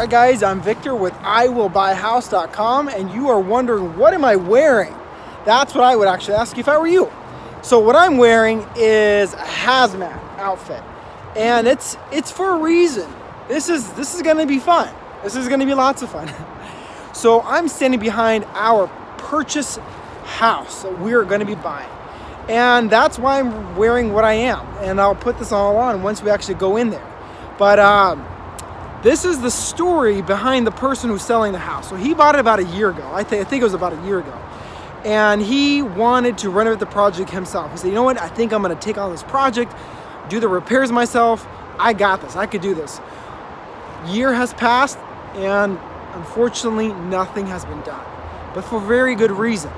guys, I'm Victor with IWillBuyAHouse.com, and you are wondering, what am I wearing? That's what I would actually ask you if I were you. So what I'm wearing is a HAZMAT outfit, and it's for a reason. This is going to be fun. This is going to be lots of fun. So I'm standing behind our purchase house that we're going to be buying, and that's why I'm wearing what I am. And I'll put this all on once we actually go in there. But this is the story behind the person who's selling the house. So he bought it about a year ago. I think it was about a year ago. And he wanted to renovate the project himself. He said, you know what? I think I'm going to take on this project, do the repairs myself. I got this. I could do this. Year has passed, and unfortunately, nothing has been done. But for very good reason.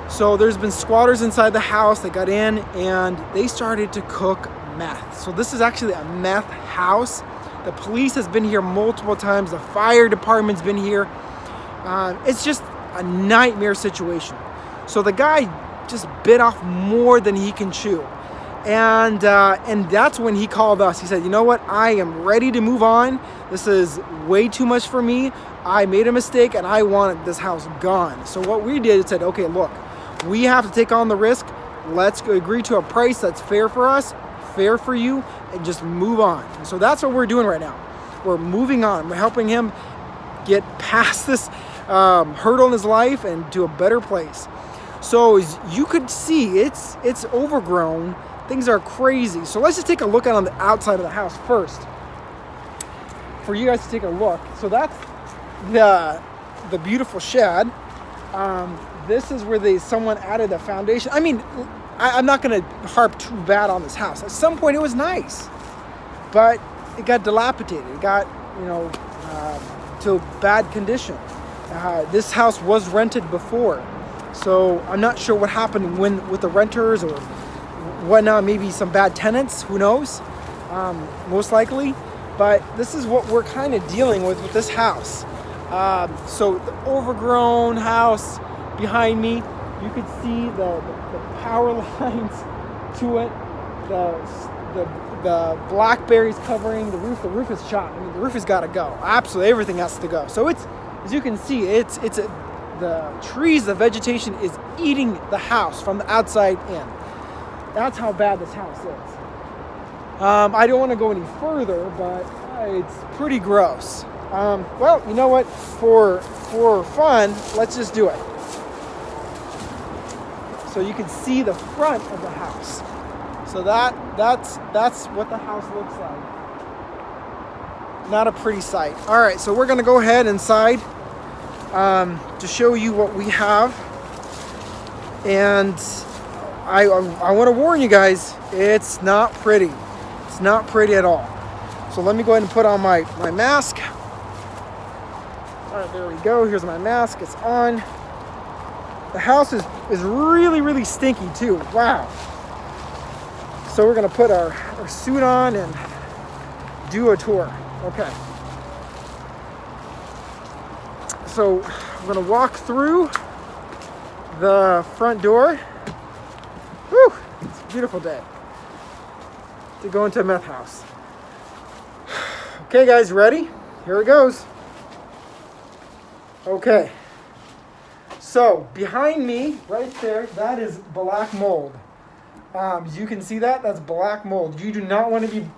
So there's been squatters inside the house that got in, and they started to cook meth. So this is actually a meth house. The police has been here multiple times. The fire department's been here. It's just a nightmare situation. So the guy just bit off more than he can chew. And that's when he called us. He said, you know what? I am ready to move on. This is way too much for me. I made a mistake and I wanted this house gone. So what we did is said, okay, look, we have to take on the risk. Let's agree to a price that's fair for us, fair for you, and just move on. And so that's what we're doing right now. We're moving on. We're helping him get past this hurdle in his life and to a better place. So as you could see, it's overgrown. Things are crazy. So let's just take a look at on the outside of the house first, for you guys to take a look. So that's the beautiful shed. This is where someone added a foundation. I mean, I'm not going to harp too bad on this house. At some point, it was nice, but it got dilapidated. It got, to bad condition. This house was rented before, so I'm not sure what happened with the renters or whatnot. Maybe some bad tenants. Who knows? Most likely. But this is what we're kind of dealing with this house. So the overgrown house behind me, you could see the power lines to it, the blackberries covering the roof. The roof is shot. I mean, the roof has got to go. Absolutely everything has to go. So it's, as you can see, the trees, the vegetation is eating the house from the outside in. That's how bad this house is. I don't want to go any further, but it's pretty gross. Well, you know what? For fun, let's just do it. So you can see the front of the house. So that's what the house looks like. Not a pretty sight. All right, so we're gonna go ahead inside to show you what we have. And I want to warn you guys, it's not pretty. It's not pretty at all. So let me go ahead and put on my mask. All right, there we go. Here's my mask. It's on. The house is really, really stinky too. Wow. So we're going to put our suit on and do a tour. Okay. So we're going to walk through the front door. Whew, it's a beautiful day to go into a meth house. Okay, guys, ready? Here it goes. Okay. So behind me, right there, that is black mold. You can see that? That's black mold. You do not want to be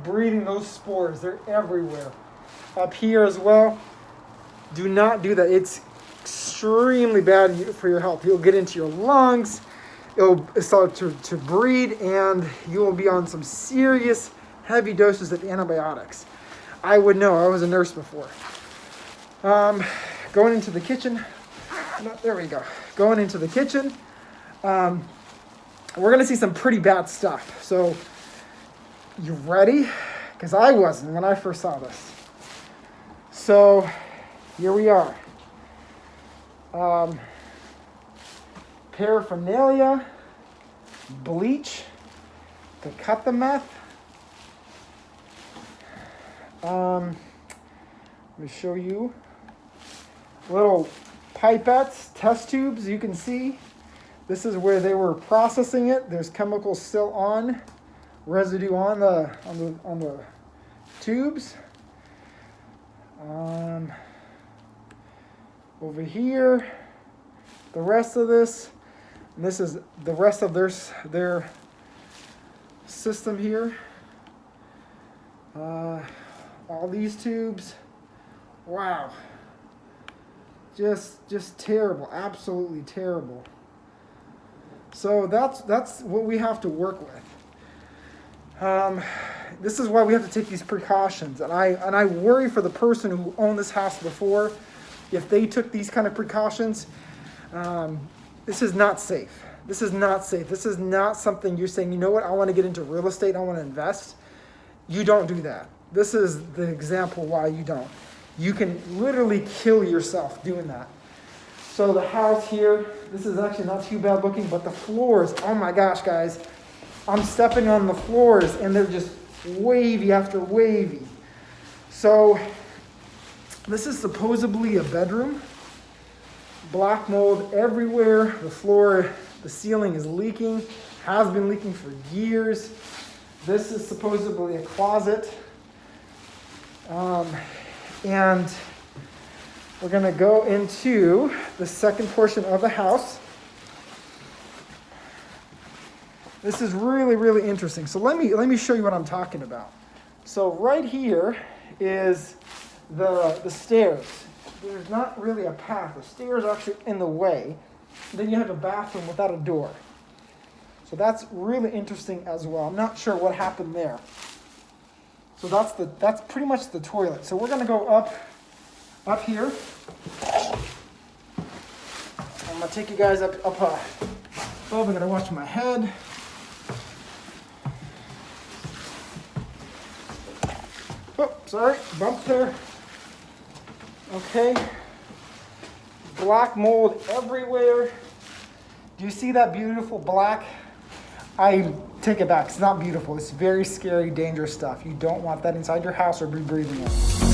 breathing those spores. They're everywhere. Up here as well. Do not do that. It's extremely bad for your health. You'll get into your lungs. It'll start to breed, and you will be on some serious heavy doses of antibiotics. I would know. I was a nurse before. Going into the kitchen. No, there we go. Going into the kitchen. We're going to see some pretty bad stuff. So, you ready? Because I wasn't when I first saw this. So, here we are. Paraphernalia, bleach to cut the meth. Let me show you little pipettes, test tubes. You can see this is where they were processing it. There's chemicals still on, residue on the tubes. Over here, the rest of this, and this is the rest of their system here. All these tubes, wow, just terrible, absolutely terrible. So that's what we have to work with. This is why we have to take these precautions, and I worry for the person who owned this house before. If they took these kind of precautions, this is not safe. This is not safe. This is not something you're saying, you know what, I want to get into real estate, I want to invest. You don't do that. This is the example why you don't. You can literally kill yourself doing that. So the house here, this is actually not too bad looking, but the floors, oh my gosh, guys. I'm stepping on the floors and they're just wavy after wavy. So this is supposedly a bedroom. Black mold everywhere. The floor, the ceiling is leaking, has been leaking for years. This is supposedly a closet. And we're gonna go into the second portion of the house. This is really, really interesting. So let me show you what I'm talking about. So right here is the stairs. There's not really a path. The stairs are actually in the way. Then you have a bathroom without a door. So that's really interesting as well. I'm not sure what happened there. So that's pretty much the toilet. So we're gonna go up here. I'm gonna take you guys up above. I'm gonna watch my head. Oh, sorry, bump there. Okay. Black mold everywhere. Do you see that beautiful black? I take it back. It's not beautiful. It's very scary, dangerous stuff. You don't want that inside your house or be breathing it.